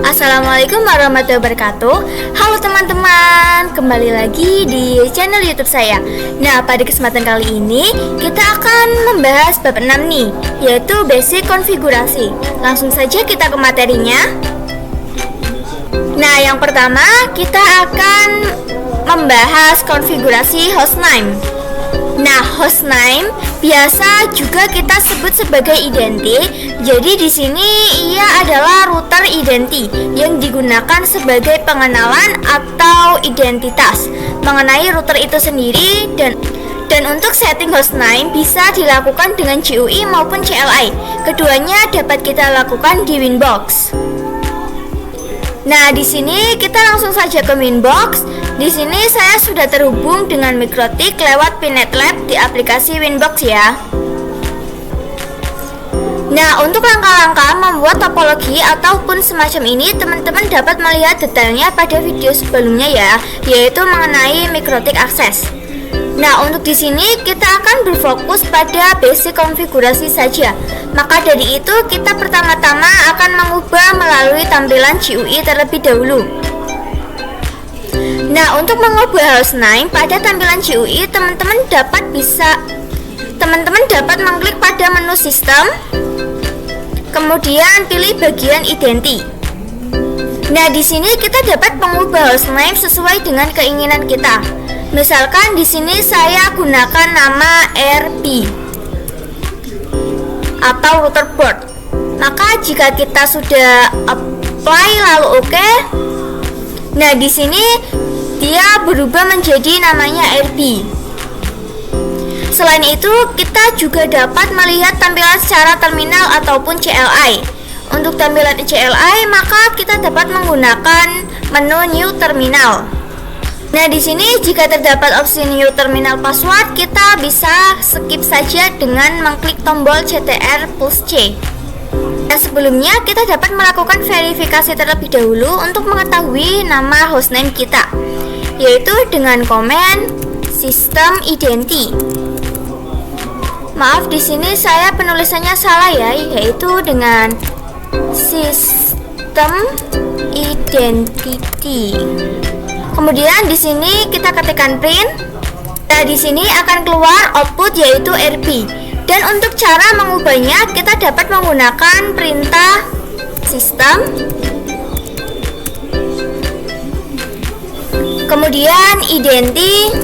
Assalamualaikum warahmatullahi wabarakatuh. Halo teman-teman, kembali lagi di channel YouTube saya. Nah, pada kesempatan kali ini kita akan membahas bab 6 nih, yaitu basic konfigurasi. Langsung saja kita ke materinya. Nah, yang pertama kita akan membahas konfigurasi hostname. Nah, hostname biasa juga kita sebut sebagai identity. Jadi di sini ia adalah router identity yang digunakan sebagai pengenalan atau identitas mengenai router itu sendiri, dan untuk setting hostname bisa dilakukan dengan GUI maupun CLI. Keduanya dapat kita lakukan di Winbox. Nah, di sini kita langsung saja ke Winbox. Di sini saya sudah terhubung dengan Mikrotik lewat PinNetLab di aplikasi Winbox ya. Nah, untuk langkah-langkah membuat topologi ataupun semacam ini, teman-teman dapat melihat detailnya pada video sebelumnya ya, yaitu mengenai Mikrotik Access. Nah, untuk di sini kita akan berfokus pada basic konfigurasi saja. Maka dari itu kita pertama-tama akan mengubah melalui tampilan GUI terlebih dahulu. Nah, untuk mengubah hostname pada tampilan GUI, teman-teman dapat mengklik pada menu sistem, kemudian pilih bagian identity. Nah, di sini kita dapat mengubah hostname sesuai dengan keinginan kita. Misalkan di sini saya gunakan nama RP atau router port. Maka jika kita sudah apply lalu oke, nah di sini dia berubah menjadi namanya RP. Selain itu, kita juga dapat melihat tampilan secara terminal ataupun CLI. Untuk tampilan CLI, maka kita dapat menggunakan menu New Terminal. Nah, di sini jika terdapat opsi New Terminal Password, kita bisa skip saja dengan mengklik tombol CTRL+C. Nah, sebelumnya kita dapat melakukan verifikasi terlebih dahulu untuk mengetahui nama hostname kita, yaitu dengan komen system identity. Maaf, di sini saya penulisannya salah ya, yaitu dengan system identity. Kemudian di sini kita ketikkan print. Nah, di sini akan keluar output yaitu RP. Dan untuk cara mengubahnya, kita dapat menggunakan perintah system, kemudian identity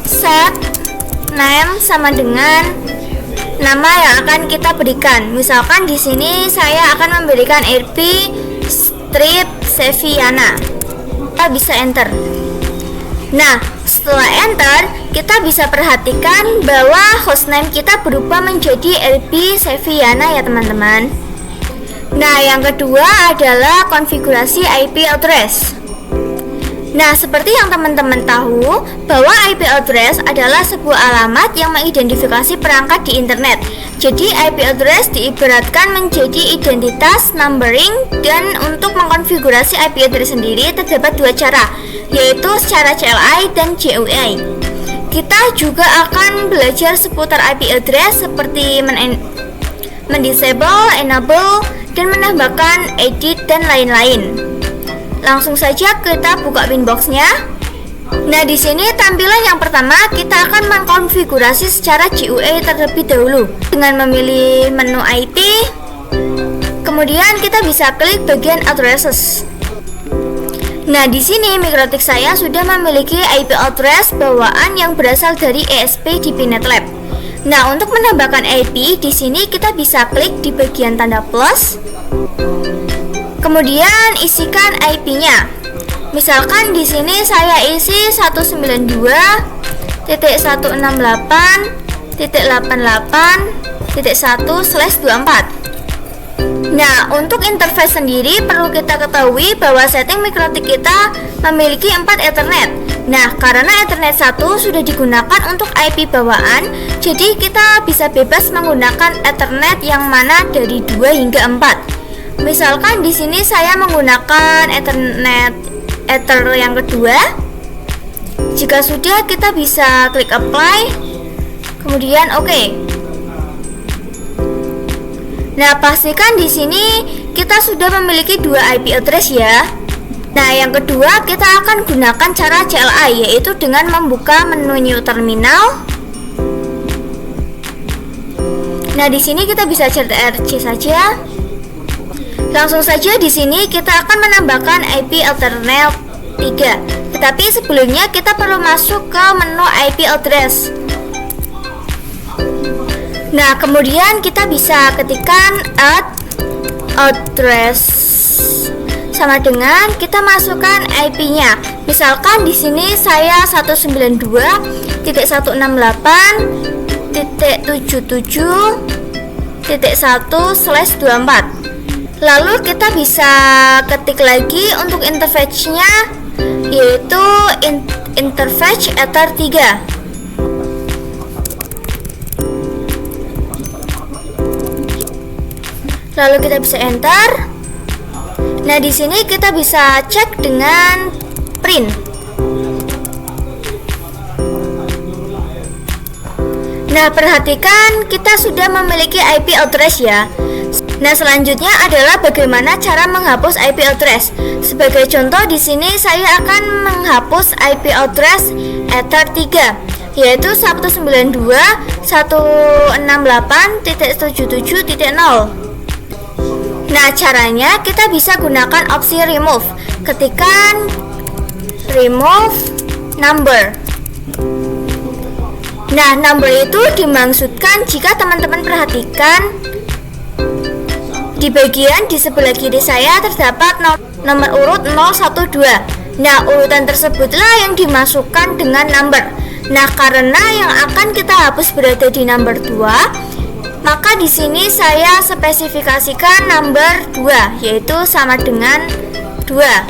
set name sama dengan nama yang akan kita berikan. Misalkan di sini saya akan memberikan RP strip Seviana. Kita bisa enter. Nah, setelah enter, kita bisa perhatikan bahwa hostname kita berubah menjadi RP Seviana ya teman-teman. Nah, yang kedua adalah konfigurasi IP address. Nah, seperti yang teman-teman tahu bahwa IP address adalah sebuah alamat yang mengidentifikasi perangkat di internet. Jadi IP address diibaratkan menjadi identitas numbering, dan untuk mengkonfigurasi IP address sendiri terdapat dua cara, yaitu secara CLI dan GUI. Kita juga akan belajar seputar IP address seperti mendisable, enable, dan menambahkan edit dan lain-lain. Langsung saja kita buka Winbox-nya. Nah, di sini tampilan yang pertama kita akan mengkonfigurasi secara GUI terlebih dahulu dengan memilih menu IP. Kemudian kita bisa klik bagian addresses. Nah, di sini Mikrotik saya sudah memiliki IP address bawaan yang berasal dari ESP di PinNetLab. Nah, untuk menambahkan IP di sini kita bisa klik di bagian tanda plus. Kemudian isikan IP-nya. Misalkan di sini saya isi 192.168.1/24. Nah, untuk interface sendiri perlu kita ketahui bahwa setting Mikrotik kita memiliki 4 Ethernet. Nah, karena Ethernet 1 sudah digunakan untuk IP bawaan, jadi kita bisa bebas menggunakan Ethernet yang mana dari 2 hingga 4. Misalkan di sini saya menggunakan Ether yang kedua. Jika sudah, kita bisa klik apply, kemudian oke. Nah, pastikan di sini kita kita sudah memiliki dua IP address ya. Nah, yang kedua kita akan gunakan cara CLI, yaitu dengan membuka menu new terminal. Nah, di sini kita bisa CTRL-C saja. Langsung saja di sini kita akan menambahkan IP alternate 3. Tetapi sebelumnya kita perlu masuk ke menu IP address. Nah, kemudian kita bisa ketikkan address sama dengan kita masukkan IP-nya. Misalkan di sini saya 192.167.1/24. Lalu kita bisa ketik lagi untuk interface-nya, yaitu interface ether 3. Lalu kita bisa enter. Nah, di sini kita bisa cek dengan print. Nah, perhatikan kita sudah memiliki IP address ya. Nah, selanjutnya adalah bagaimana cara menghapus IP address. Sebagai contoh di sini saya akan menghapus IP address ether 3, yaitu 192.168.77.0. Nah, caranya kita bisa gunakan opsi remove. Ketikkan remove number. Nah, number itu dimaksudkan jika teman-teman perhatikan di bagian di sebelah kiri saya terdapat nomor urut 012. Nah, urutan tersebutlah yang dimasukkan dengan number. Nah, karena yang akan kita hapus berada di number 2, maka di sini saya spesifikasikan number 2, yaitu sama dengan 2.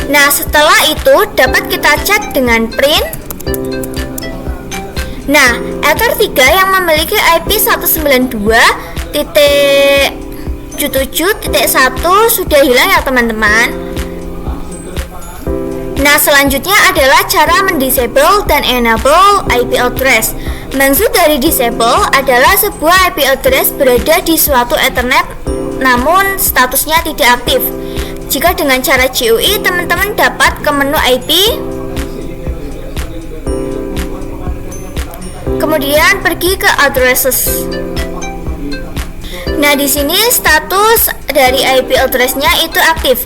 Nah, setelah itu dapat kita cek dengan print. Nah, ether 3 yang memiliki IP 192.77.1 sudah hilang ya teman-teman. Nah, selanjutnya adalah cara mendisable dan enable IP address. Maksud dari disable adalah sebuah IP address berada di suatu Ethernet namun statusnya tidak aktif. Jika dengan cara GUI teman-teman dapat ke menu IP, kemudian pergi ke addresses. Nah, di sini status dari IP address-nya itu aktif.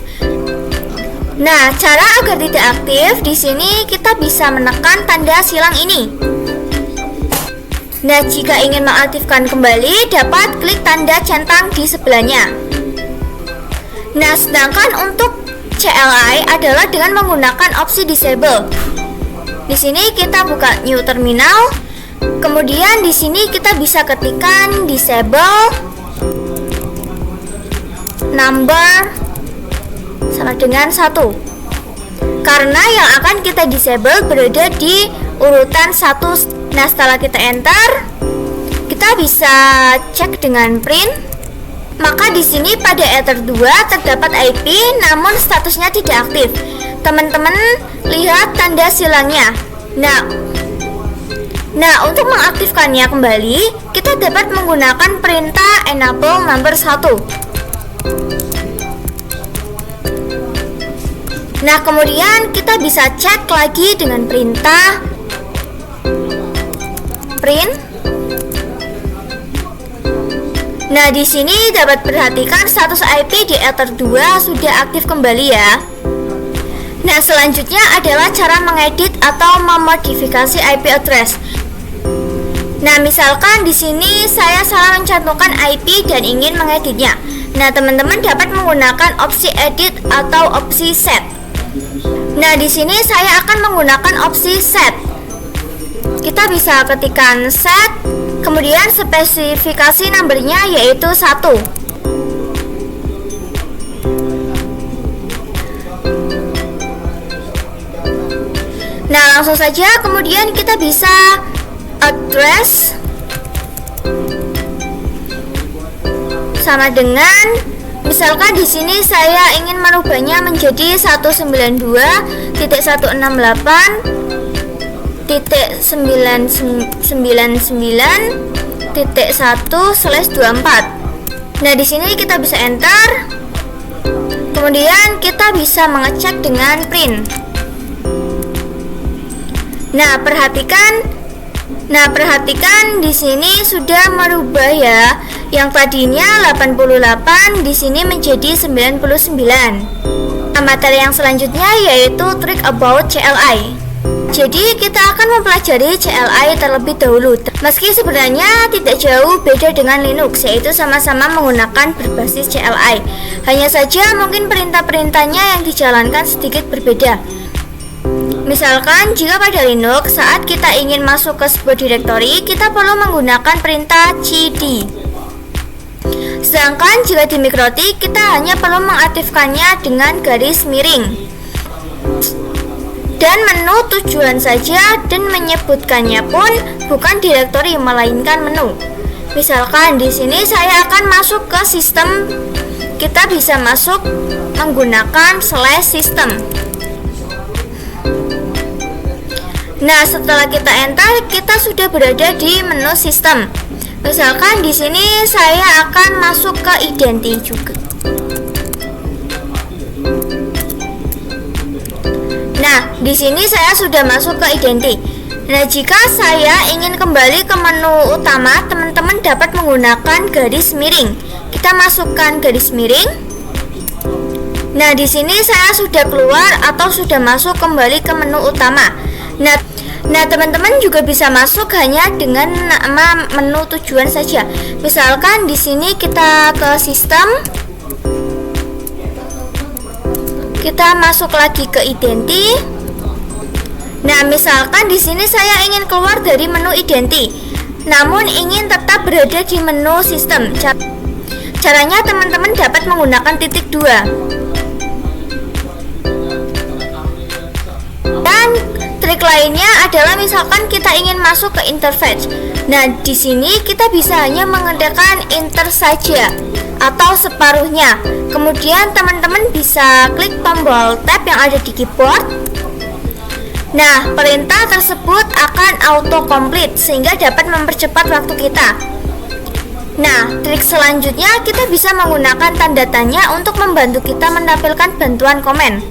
Nah, cara agar tidak aktif di sini kita bisa menekan tanda silang ini. Nah, jika ingin mengaktifkan kembali dapat klik tanda centang di sebelahnya. Nah, sedangkan untuk CLI adalah dengan menggunakan opsi disable. Di sini kita buka new terminal. Kemudian di sini kita bisa ketikkan disable number sama dengan 1. Karena yang akan kita disable berada di urutan 1. Nah, setelah kita enter, kita bisa cek dengan print. Maka di sini pada ether 2 terdapat IP namun statusnya tidak aktif. Teman-teman lihat tanda silangnya. Nah, untuk mengaktifkannya kembali, kita dapat menggunakan perintah enable number 1. Nah, kemudian kita bisa cek lagi dengan perintah print. Nah, di sini dapat perhatikan status IP di ether 2 sudah aktif kembali ya. Nah, selanjutnya adalah cara mengedit atau memodifikasi IP address. Nah, misalkan di sini saya salah mencantumkan IP dan ingin mengeditnya. Nah, teman-teman dapat menggunakan opsi edit atau opsi set. Nah, di sini saya akan menggunakan opsi set. Kita bisa ketikkan set, kemudian spesifikasi numbernya yaitu 1. Nah, langsung saja kemudian kita bisa address sama dengan, misalkan di sini saya ingin merubahnya menjadi 192.168.999.1/24. Nah, di sini kita bisa enter. Kemudian kita bisa mengecek dengan print. Nah, perhatikan di sini sudah merubah ya. Yang tadinya 88 di sini menjadi 99. Nah, materi yang selanjutnya yaitu trick about CLI. Jadi kita akan mempelajari CLI terlebih dahulu. Meski sebenarnya tidak jauh beda dengan Linux, yaitu sama-sama menggunakan berbasis CLI. Hanya saja mungkin perintah-perintahnya yang dijalankan sedikit berbeda. Misalkan jika pada Linux saat kita ingin masuk ke sebuah directory, kita perlu menggunakan perintah cd. Sedangkan jika di Mikrotik kita hanya perlu mengaktifkannya dengan garis miring dan menu tujuan saja, dan menyebutkannya pun bukan directory melainkan menu. Misalkan di sini saya akan masuk ke sistem, kita bisa masuk menggunakan /system. Nah, setelah kita enter, kita sudah berada di menu sistem. Misalkan di sini saya akan masuk ke identity juga. Nah, di sini saya sudah masuk ke identity. Nah, jika saya ingin kembali ke menu utama, teman-teman dapat menggunakan garis miring. Kita masukkan garis miring. Nah, di sini saya sudah keluar atau sudah masuk kembali ke menu utama. Nah, teman-teman juga bisa masuk hanya dengan nama menu tujuan saja. Misalkan di sini kita ke sistem, kita masuk lagi ke identity. Nah, misalkan di sini saya ingin keluar dari menu identity, namun ingin tetap berada di menu sistem. Caranya teman-teman dapat menggunakan titik 2. Dan trik lainnya adalah misalkan kita ingin masuk ke interface. Nah, di sini kita bisa hanya mengetikkan enter saja atau separuhnya. Kemudian teman-teman bisa klik tombol tab yang ada di keyboard. Nah, perintah tersebut akan auto complete sehingga dapat mempercepat waktu kita. Nah, trik selanjutnya kita bisa menggunakan tanda tanya untuk membantu kita menampilkan bantuan komen.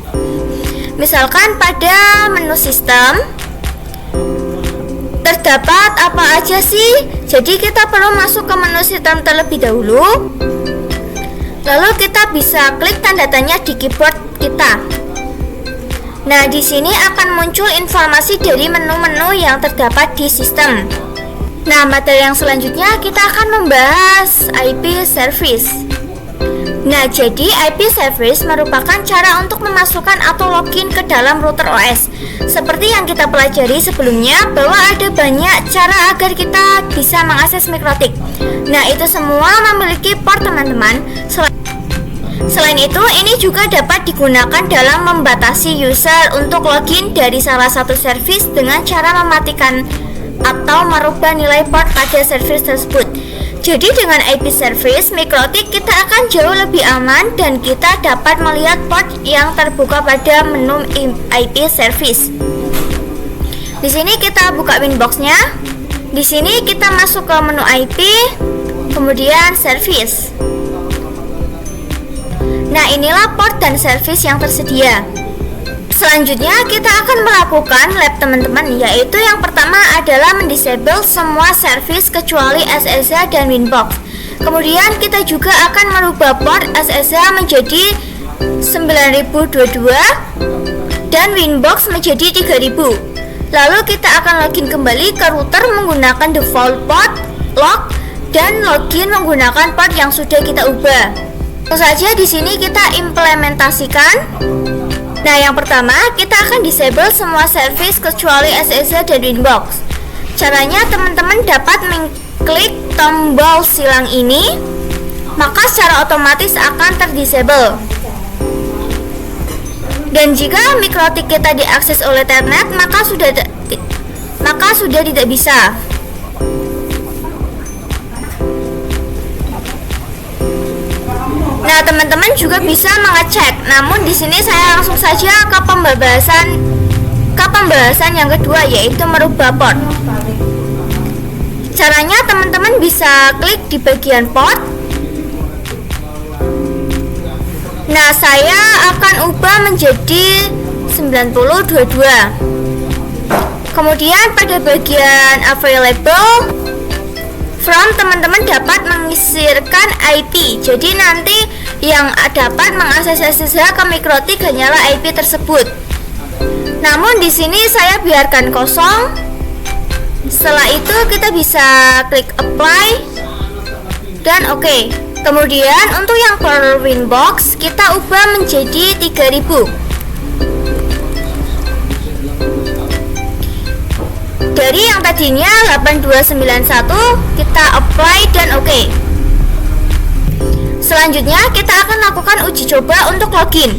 Misalkan pada menu sistem terdapat apa aja sih? Jadi kita perlu masuk ke menu sistem terlebih dahulu. Lalu kita bisa klik tanda tanya di keyboard kita. Nah, di sini akan muncul informasi dari menu-menu yang terdapat di sistem. Nah, materi yang selanjutnya kita akan membahas IP service. Nah, jadi IP service merupakan cara untuk memasukkan atau login ke dalam router OS. Seperti yang kita pelajari sebelumnya, bahwa ada banyak cara agar kita bisa mengakses Mikrotik. Nah, itu semua memiliki port teman-teman. Selain itu, ini juga dapat digunakan dalam membatasi user untuk login dari salah satu service dengan cara mematikan atau merubah nilai port pada service tersebut. Jadi dengan IP service Mikrotik kita akan jauh lebih aman dan kita dapat melihat port yang terbuka pada menu IP service. Di sini kita buka Winbox-nya. Di sini kita masuk ke menu IP, kemudian service. Nah, inilah port dan service yang tersedia. Selanjutnya kita akan melakukan lab teman-teman, yaitu yang pertama adalah mendisable semua service kecuali SSH dan Winbox. Kemudian kita juga akan merubah port SSH menjadi 9022 dan Winbox menjadi 3000. Lalu kita akan login kembali ke router menggunakan default port, log, dan login menggunakan port yang sudah kita ubah. Tentu saja di sini kita implementasikan. Nah, yang pertama kita akan disable semua service kecuali SSH dan Winbox. Caranya teman-teman dapat mengklik tombol silang ini, maka secara otomatis akan terdisable. Dan jika Mikrotik kita diakses oleh Telnet, maka sudah tidak bisa. Nah, teman-teman juga bisa mengecek. Namun di sini saya langsung saja ke pembahasan yang kedua, yaitu merubah port. Caranya teman-teman bisa klik di bagian port. Nah, saya akan ubah menjadi 9022. Kemudian pada bagian available from, teman-teman dapat mengisirkan IP. Jadi nanti yang dapat mengakses SSH ke Mikrotik hanyalah IP tersebut. Namun di sini saya biarkan kosong. Setelah itu kita bisa klik apply dan oke. Kemudian untuk yang per Winbox kita ubah menjadi 3000. Dari yang tadinya 8291 kita apply dan oke. Selanjutnya kita akan lakukan uji coba untuk login.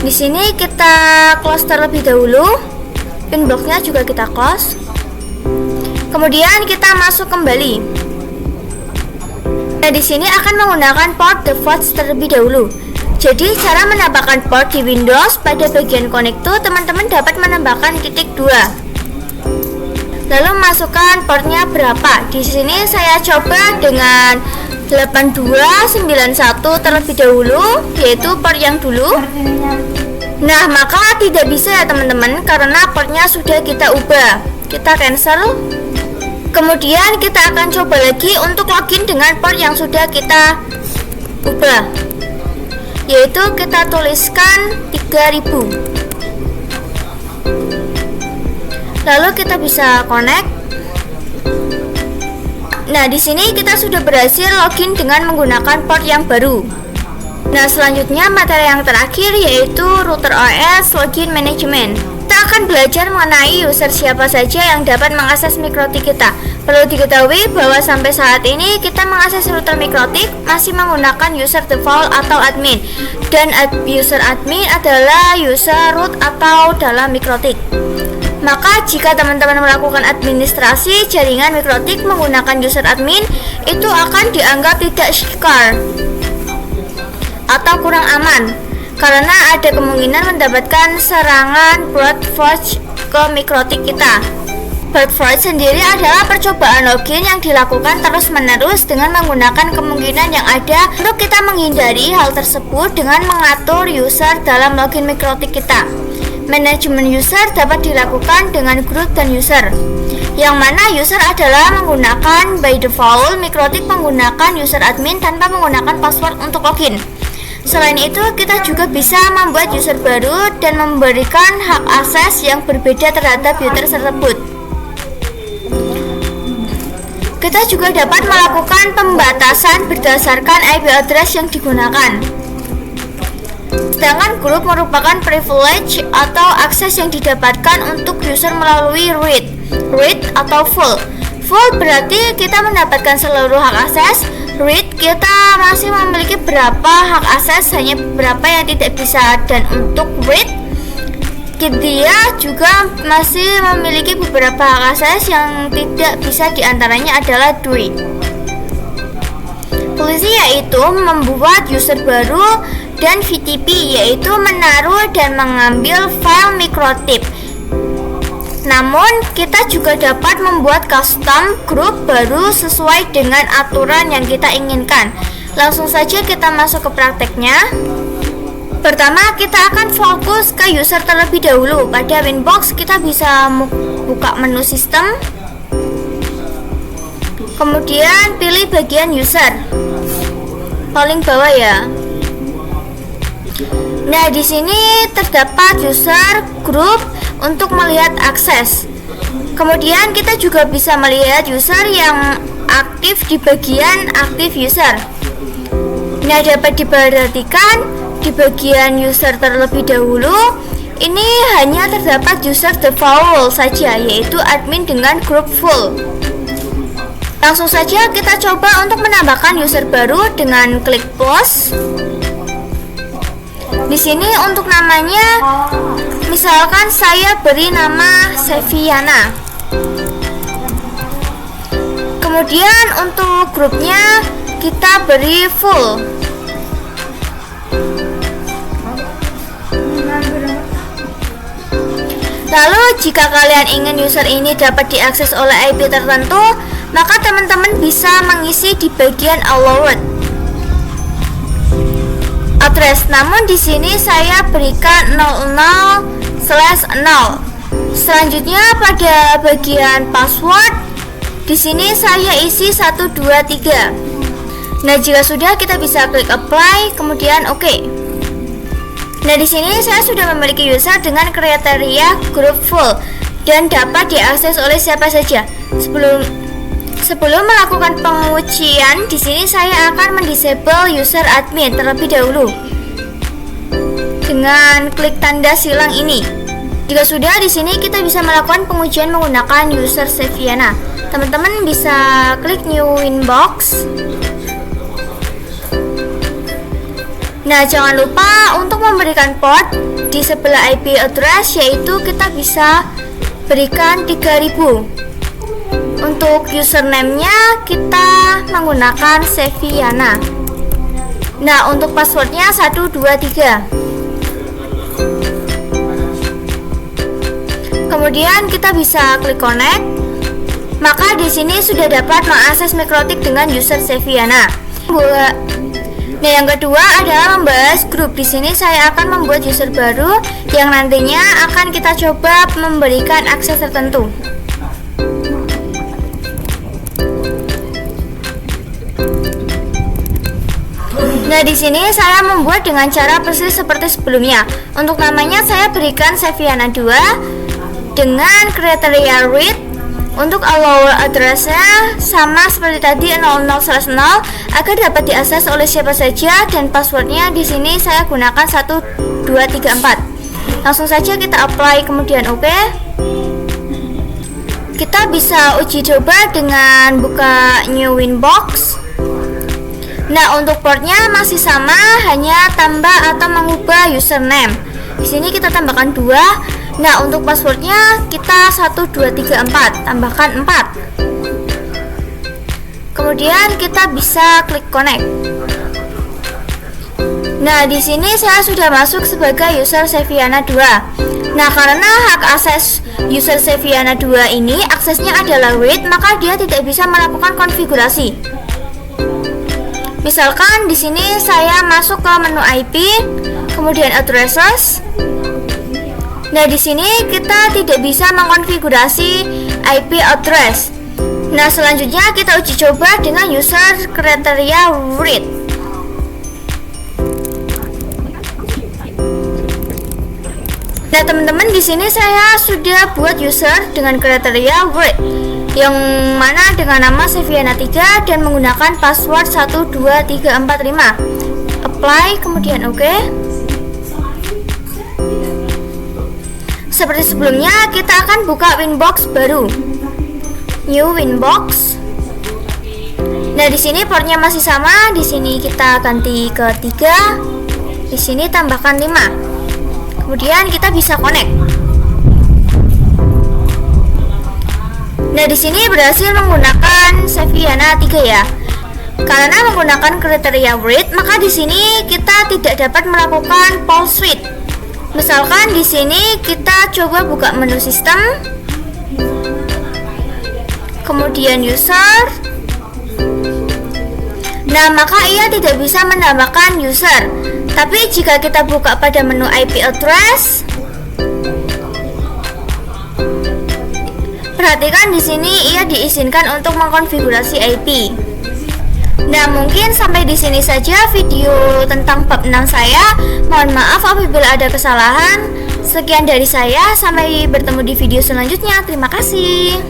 Di sini kita close terlebih dahulu. Winbox-nya juga kita close. Kemudian kita masuk kembali. Nah, di sini akan menggunakan port default terlebih dahulu. Jadi cara menambahkan port di Windows pada bagian konektor, teman-teman dapat menambahkan titik 2. Lalu masukkan portnya berapa. Di sini saya coba dengan 8291 terlebih dahulu, yaitu port yang dulu. Nah, maka tidak bisa ya teman-teman, karena portnya sudah kita ubah. Kita cancel. Kemudian kita akan coba lagi untuk login dengan port yang sudah kita ubah, yaitu kita tuliskan 3000. Lalu kita bisa connect. Nah, di sini kita sudah berhasil login dengan menggunakan port yang baru. Nah, selanjutnya materi yang terakhir yaitu router OS login management. Kita akan belajar mengenai user siapa saja yang dapat mengakses Mikrotik kita. Perlu diketahui bahwa sampai saat ini kita mengakses router Mikrotik masih menggunakan user default atau admin. Dan user admin adalah user root atau dalam Mikrotik. Maka jika teman-teman melakukan administrasi jaringan Mikrotik menggunakan user admin, itu akan dianggap tidak secure atau kurang aman, karena ada kemungkinan mendapatkan serangan brute force ke Mikrotik kita. Brute force sendiri adalah percobaan login yang dilakukan terus-menerus dengan menggunakan kemungkinan yang ada. Untuk kita menghindari hal tersebut dengan mengatur user dalam login Mikrotik kita. Manajemen user dapat dilakukan dengan group dan user, yang mana user adalah menggunakan by default. Mikrotik menggunakan user admin tanpa menggunakan password untuk login. Selain itu, kita juga bisa membuat user baru dan memberikan hak akses yang berbeda terhadap user tersebut. Kita juga dapat melakukan pembatasan berdasarkan IP address yang digunakan. Sedangkan grup merupakan privilege atau akses yang didapatkan untuk user melalui read atau full. Full berarti kita mendapatkan seluruh hak akses. Read kita masih memiliki beberapa hak akses, hanya beberapa yang tidak bisa. Dan untuk read dia juga masih memiliki beberapa hak akses yang tidak bisa, diantaranya adalah read. Polisi yaitu membuat user baru, dan VTP yaitu menaruh dan mengambil file Mikrotip. Namun kita juga dapat membuat custom group baru sesuai dengan aturan yang kita inginkan. Langsung saja kita masuk ke prakteknya. Pertama, kita akan fokus ke user terlebih dahulu. Pada Winbox kita bisa buka menu sistem, kemudian pilih bagian user paling bawah ya. Nah, di sini terdapat user group untuk melihat akses. Kemudian kita juga bisa melihat user yang aktif di bagian aktif user. Nah, dapat diperhatikan di bagian user terlebih dahulu ini hanya terdapat user default saja, yaitu admin dengan grup full. Langsung saja kita coba untuk menambahkan user baru dengan klik plus. Di sini untuk namanya, misalkan saya beri nama Seviana. Kemudian untuk grupnya kita beri full. Lalu jika kalian ingin user ini dapat diakses oleh IP tertentu, maka teman-teman bisa mengisi di bagian allowed. address. Namun di sini saya berikan 00/0. Selanjutnya pada bagian password, di sini saya isi 123. Nah, jika sudah kita bisa klik apply, kemudian oke. Nah, di sini saya sudah memiliki user dengan kriteria group full dan dapat diakses oleh siapa saja. Sebelum melakukan pengujian, di sini saya akan mendisable user admin terlebih dahulu dengan klik tanda silang ini. Jika sudah, di sini kita bisa melakukan pengujian menggunakan user Seviana. Teman-teman bisa klik new inbox. Nah, jangan lupa untuk memberikan port di sebelah IP address, yaitu kita bisa berikan 3000. Untuk username-nya kita menggunakan Seviana. Nah, untuk passwordnya 123. Kemudian kita bisa klik connect. Maka di sini sudah dapat mengakses Mikrotik dengan user Seviana. Nah, yang kedua adalah membahas grup. Di sini saya akan membuat user baru yang nantinya akan kita coba memberikan akses tertentu. Nah, di sini saya membuat dengan cara persis seperti sebelumnya. Untuk namanya saya berikan Seviana 2 dengan kriteria read. Untuk allow address-nya sama seperti tadi 00/0 agar dapat diakses oleh siapa saja, dan passwordnya di sini saya gunakan 1234. Langsung saja kita apply kemudian oke. Kita bisa uji coba dengan buka new inbox. Nah, untuk portnya masih sama, hanya tambah atau mengubah username. Di sini kita tambahkan 2. Nah, untuk passwordnya kita 1234, tambahkan 4. Kemudian kita bisa klik connect. Nah, di sini saya sudah masuk sebagai user Seviana 2. Nah, karena hak akses user Seviana 2 ini aksesnya adalah read, maka dia tidak bisa melakukan konfigurasi. Misalkan di sini saya masuk ke menu IP, kemudian addresses. Nah, di sini kita tidak bisa mengkonfigurasi IP address. Nah, selanjutnya kita uji coba dengan user kriteria read. Nah, teman-teman, di sini saya sudah buat user dengan kriteria read, yang mana dengan nama Seviana 3 dan menggunakan password 12345. Apply kemudian oke. Seperti sebelumnya, kita akan buka winbox baru. New winbox. Nah, di sini portnya masih sama. Di sini kita ganti ke 3. Di sini tambahkan 5. Kemudian kita bisa connect. Nah, di sini berhasil menggunakan Seviana 3 ya. Karena menggunakan kriteria read, maka di sini kita tidak dapat melakukan poll suite. Misalkan di sini kita coba buka menu sistem, kemudian user. Nah, maka ia tidak bisa menambahkan user. Tapi jika kita buka pada menu IP address, perhatikan di sini ia diizinkan untuk mengkonfigurasi IP. Nah, mungkin sampai di sini saja video tentang bab 6 saya. Mohon maaf apabila ada kesalahan. Sekian dari saya, sampai bertemu di video selanjutnya. Terima kasih.